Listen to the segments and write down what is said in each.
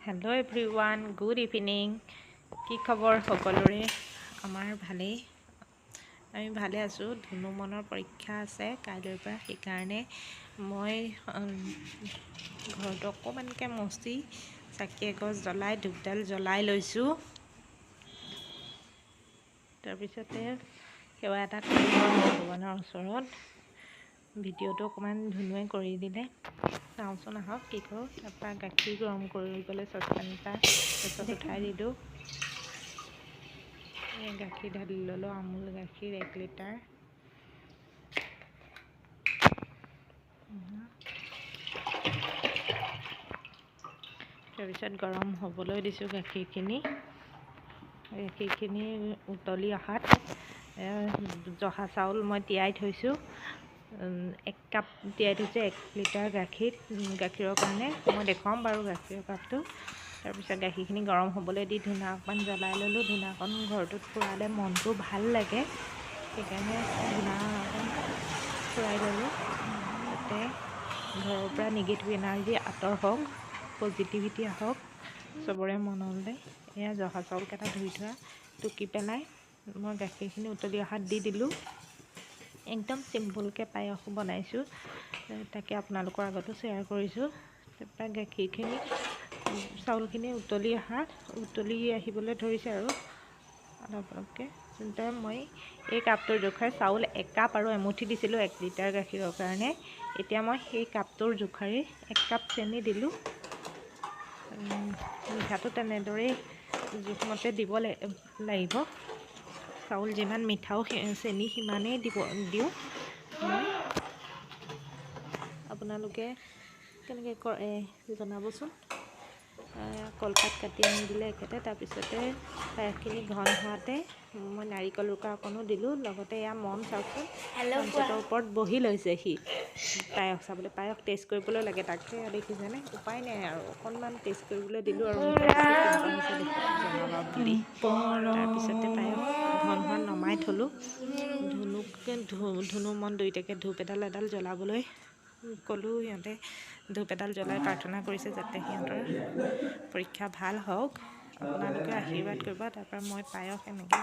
Hello everyone good evening কি খবৰ সকলোৰে আমাৰ ভালেই আমি ভালে আছো ধুনু মনৰ পৰীক্ষা আছে কাইলৈৰ পৰা সেইকাৰণে মই ঘৰটো অকমানকে মস্তি চাকি এগছ জ্বলাই ধূপডাল জ্বলাই লৈছো তাৰ পিছতে সেৱা এটা কৰিব ভগৱানৰ ওচৰত ভিডিঅ'টো অকমান ধুনুৱে কৰি দিলে চাওঁচোন আহক কি কৰোঁ তাৰপৰা গাখীৰ গৰম কৰিবলৈ চচপেন এটা গেছত উঠাই দিলোঁ গাখীৰ ঢালি ল'লোঁ আমুল গাখীৰ 1 লিটাৰ তাৰপিছত গৰম হ'বলৈ দিছোঁ গাখীৰখিনি উতলি অহাত জহা চাউল মই তিয়াই থৈছোঁ 1 কাপ তিয়াই থৈছোঁ 1 লিটাৰ গাখীৰৰ কাৰণে মই দেখুৱাম বাৰু গাখীৰৰ কাপটো তাৰপিছত গাখীৰখিনি গৰম হ'বলৈ দি ধূনা অকণমান জ্বলাই ল'লোঁ ধূনাকণ ঘৰটোত ফুৰালে মনটো ভাল লাগে সেইকাৰণে ধূনা অকণ ফুৰাই ল'লোঁ যাতে ঘৰৰ পৰা নিগেটিভ এনাৰ্জি আঁতৰ হওক পজিটিভিটি আহক চবৰে মনলৈ এয়া জহা চাউলকেইটা ধুই থোৱা টুকি পেলাই মই গাখীৰখিনি উতলি অহাত দি দিলোঁ একদম চিম্পলকৈ পায়স বনাইছোঁ তাকে আপোনালোকৰ আগতো শ্বেয়াৰ কৰিছোঁ তাৰপৰা গাখীৰখিনি চাউলখিনি উতলি আহিবলৈ ধৰিছে আৰু অলপ অলপকৈ তেন্তে মই এই কাপটোৰ জোখাৰে চাউল 1 কাপ আৰু এমুঠি দিছিলোঁ 1 লিটাৰ গাখীৰৰ কাৰণে এতিয়া মই সেই কাপটোৰ জোখাৰে 1 কাপ চেনি দিলোঁ মিঠাটো তেনেদৰে জোখমতে দিব লাগিব চাউল যিমান মিঠাও চেনি সিমানেই দিওঁ মই আপোনালোকে কেনেকৈ কৰে জনাবচোন কলপাত কাটি আনি দিলে একেতে তাৰপিছতে পায়সখিনি ঘন হোৱাতে মই নাৰিকল ৰুকা অকণো দিলোঁ লগতে এয়া মন চাওকচোন মঞ্চৰ ওপৰত বহি লৈছে সি পায়স চাবলৈ পায়স টেষ্ট কৰিবলৈ লাগে তাকে দেখিছেনে উপায় নাই আৰু অকণমান টেষ্ট কৰিবলৈ দিলোঁ আৰু জনাবা বুলি তাৰপিছতে পায়স ঘন হোৱাত নমাই থলোঁ ধুনু মন দুইটাকে ধূপ এডাল জ্বলাবলৈ ক'লোঁ সিহঁতে ধূপ এডাল জ্বলাই প্ৰাৰ্থনা কৰিছে যাতে সিহঁতৰ পৰীক্ষা ভাল হওক আপোনালোকে আশীৰ্বাদ কৰিব তাৰপৰা মই পায়স এনেকৈ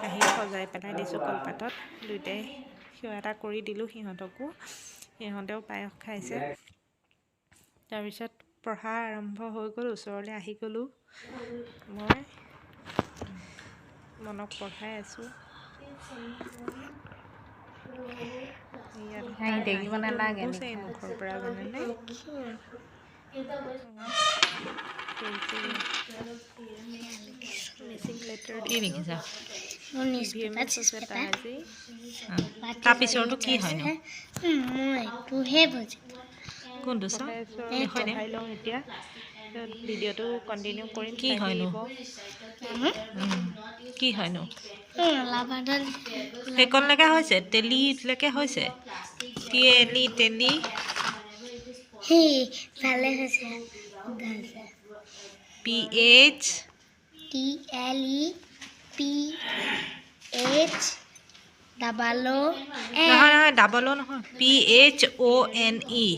কাঁহী সজাই পেলাই দিছোঁ কলপাতত দুইটাই সেৱা এটা কৰি দিলোঁ সিহঁতেও পায়স খাইছে তাৰপিছত পঢ়া আৰম্ভ হৈ গ'ল ওচৰলৈ আহি গ'লোঁ মই মনক পঢ়াই আছোঁ দেখিব নালাগে মুখৰ পৰা জানেনে তাৰপিছতো কি হয় কোনটো চাই লওঁ এতিয়া ভিডিঅ'টো কণ্টিনিউ কৰিম কি হয়নো সেইকণলৈকে হৈছে তেলিলৈকে হৈছে তেলি PH নহয় ডাবল নহয় PHONE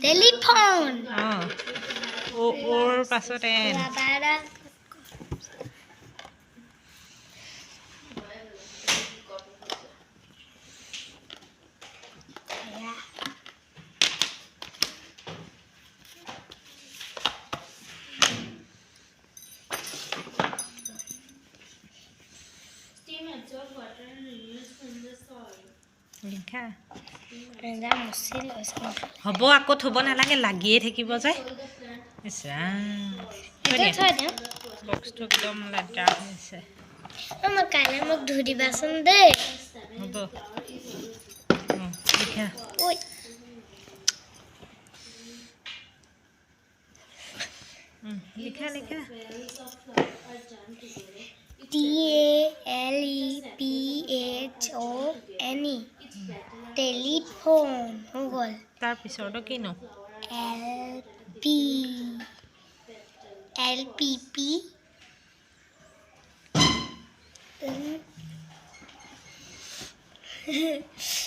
টেলিফোন ওৰ পাছত এন হ'ব আকৌ থ'ব নালাগে লাগিয়ে থাকিব যে বক্সটো একদম লেতেৰা হৈছে কাইলৈ মোক ধুই দিবাচোন দেই হ'ব লিখা লিখা TALEPHONE টেলিফোন হৈ গ'ল তাৰপিছতো কিনো LPP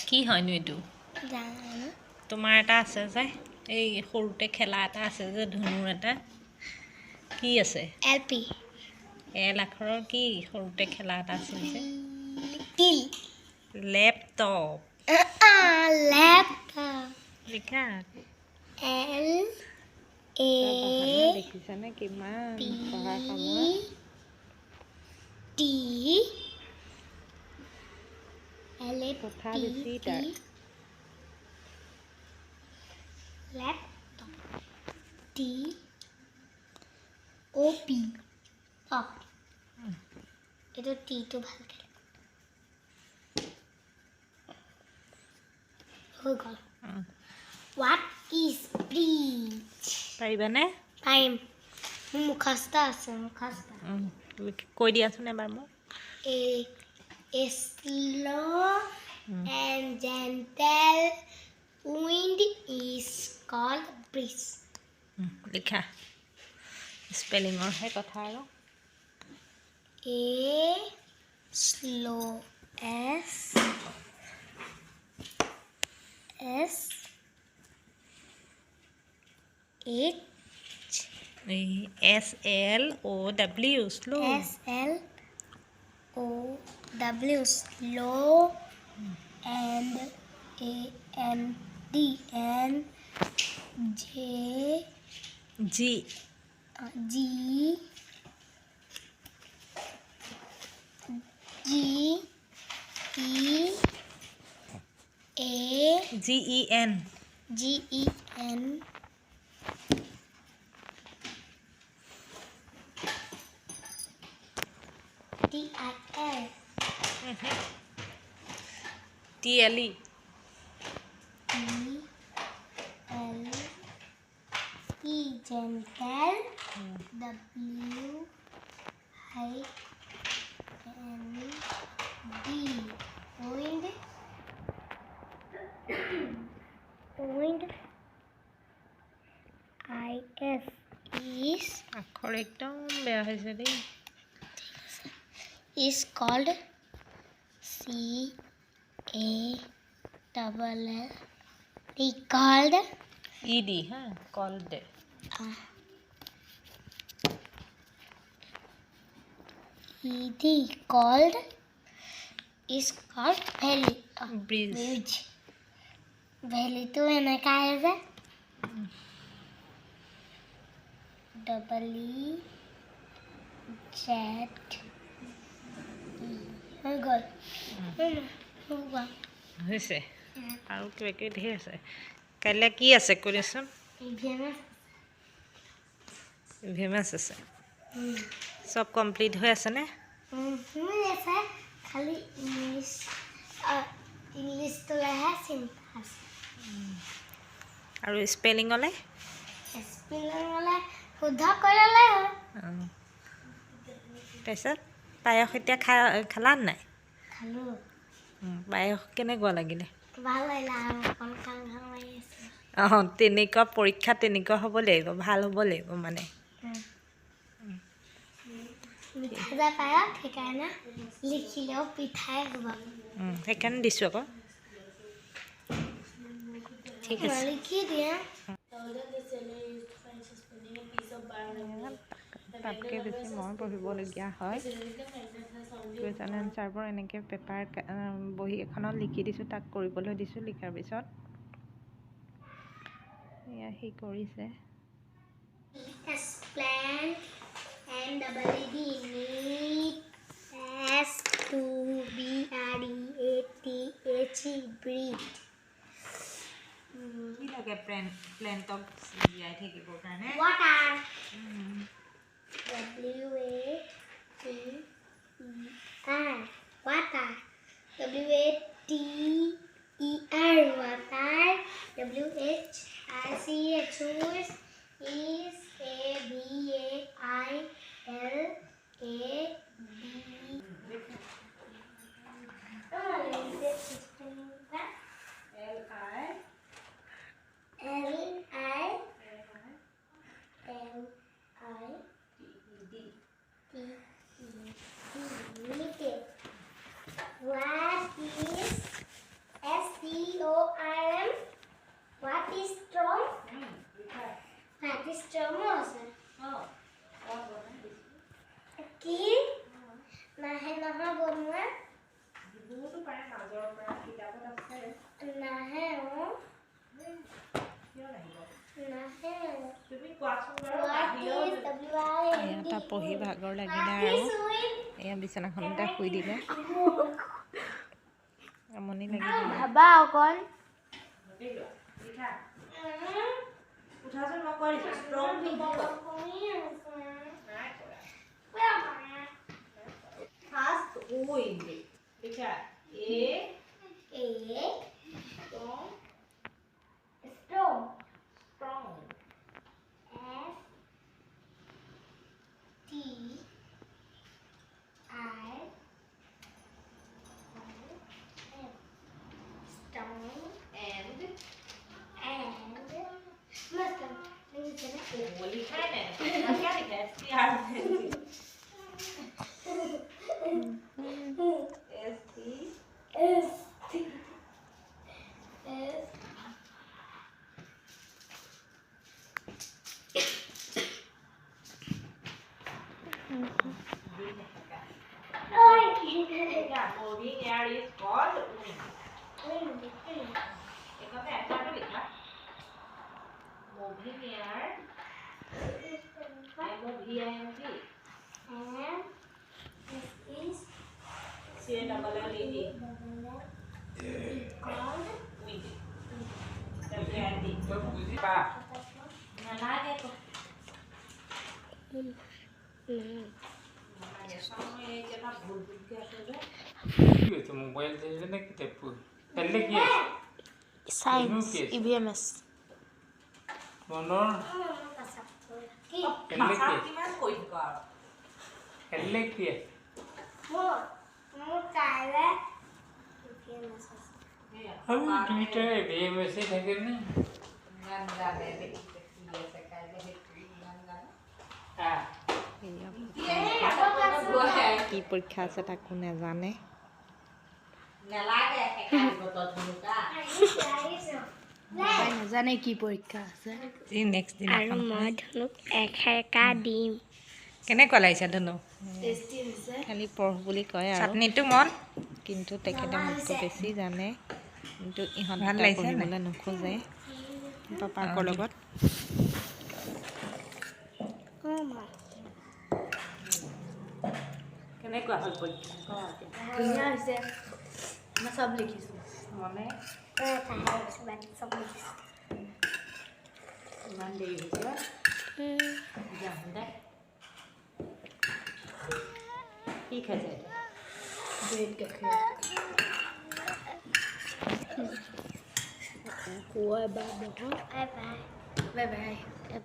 কি হয়নো এইটো তোমাৰ এটা আছে যে এই সৰুতে খেলা এটা আছে যে ধনুৰ এটা কি আছে LP এল আখৰৰ কি সৰুতে খেলা এটা আছিল যে তিল লেপটপ ল্যাপটপ লিখা L A দেখিছানে কিমান P পঢ়াৰ সময়ত T L A কথা P বেছি T তাৰ laptop T O P pop itu T itu ভালকে হৈ গ'ল What is bridge পাৰিবানে time মুখস্থ আছে মুখস্থ কৈ দিয়াচোন এবাৰ মোক A slow and gentle wind is called breeze. লিখা স্পেলিঙৰহে কথা আৰু A slow S H SLOW slow SLOW slow and and J G G G E A GEN GEN TIL TLE E gentle W I N D wind IS is আখৰ একদম বেয়া হৈছে দেই called C A double L D called ED হা called ED called is called valley bridge valley to এনেকা আছে double E Z E হৈ গ'ল হৈছে আৰু কিবা কিবি ধেৰ আছে কাইলৈ কি আছে কৰিছোন ইভিএমএছ আছে সব কমপ্লিট হৈ আছেনে খালি ইংলিছটো লাহে চিন্তা আছে আৰু স্পেলিঙলৈ শুদ্ধ কৰিলে তাৰপিছত পায়স এতিয়া খালা নাই খালোঁ পায়স কেনেকুৱা লাগিলে ভাল লাগিলে আছে অঁ তেনেকুৱা পৰীক্ষা তেনেকুৱা হ'ব লাগিব ভাল হ'ব লাগিব মানে মিঠা পায়স সেইকাৰণে লিখিলেও পিঠাই হ'ব সেইকাৰণে দিছোঁ আকৌ ঠিক আছে লিখি দিয়া তাতকৈ বেছি মই পঢ়িবলগীয়া হয় কুৱেশ্যন এনচাৰবোৰ এনেকৈ পেপাৰ বহী এখনত লিখি দিছোঁ তাক কৰিবলৈ দিছোঁ লিখাৰ পিছত এয়া সি কৰিছে Explain and WD need S to B R E A T H E breathe কি লাগে প্লেণ্টক জীয়াই থাকিবৰ কাৰণে water W A T E R water W A T E R water W H I C H is A B A I L A B What is STORM? What is storm? What is storm? এটা পঢ়ি ভাগৰ লাগিলে আৰু এয়া বিচনাখনতে শুই দিলে আমনি লাগিলে ভাবা অকণ moving air is called wind. Moving air M-O-V-I-N-G and this is C-A-L-L-E-D called wind. W-I-N-D. Pa. Nalagay ko. Mobile देखने कितने पहले की science EVMS मनोर पहले की हम ट्विटर EVMS से थे ना কি পৰীক্ষা আছে তাকো নাজানে নাজানে কি পৰীক্ষা আছে নেক্সট দিন আৰু মই ধনুক একা দিম কেনেকুৱা লাগিছে ধনু খালি পঢ় বুলি কয় আৰু চাটনিটো মন কিন্তু তেখেতে মোতকৈ বেছি জানে কিন্তু ইহঁত পঢ়িবলৈ নোখোজে পাপাকৰ লগত কেনেকুৱা হ'ল পৰীক্ষা ধুনীয়া হৈছে মই চব লিখিছোঁ মনে চব লিখিছোঁ ইমান দেৰি হৈছে যাম দে কি খাইছে ব্ৰেড গাখীৰ বাই বাই